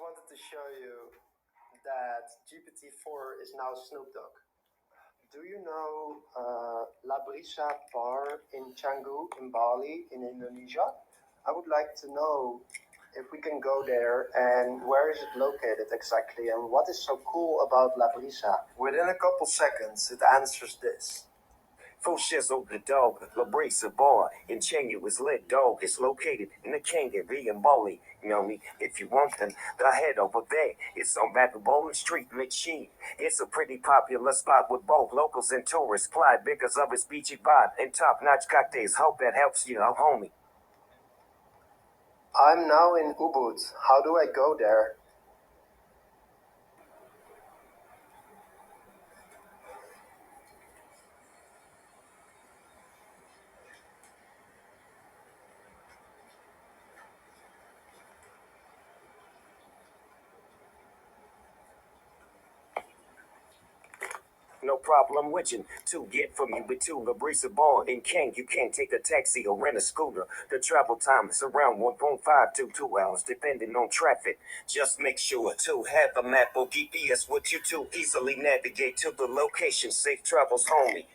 wanted to show you that GPT4 is now Snoop Dogg. Do you know La Brisa bar in Canggu in Bali in Indonesia? I would like to know if we can go there and where is it located exactly and what is so cool about La Brisa. Within a couple seconds it answers this. Full shizzle, the dog, La Brisa Bar, in Chengu is lit dog. It's located in the Kangaroo in Bali. You know me, if you want them, the head over there. It's on back of Bowling Street, McSheen. It's a pretty popular spot with both locals and tourists fly because of its beachy vibe and top-notch cocktails. Hope that helps you out, homie. I'm now in Ubud. How do I go there? No problem witching to get from you to La Brisa Bar in Kang. You can't take a taxi or rent a scooter. The travel time is around 1.5 to 2 hours, depending on traffic. Just make sure to have a map or GPS with you to easily navigate to the location. Safe travels, homie.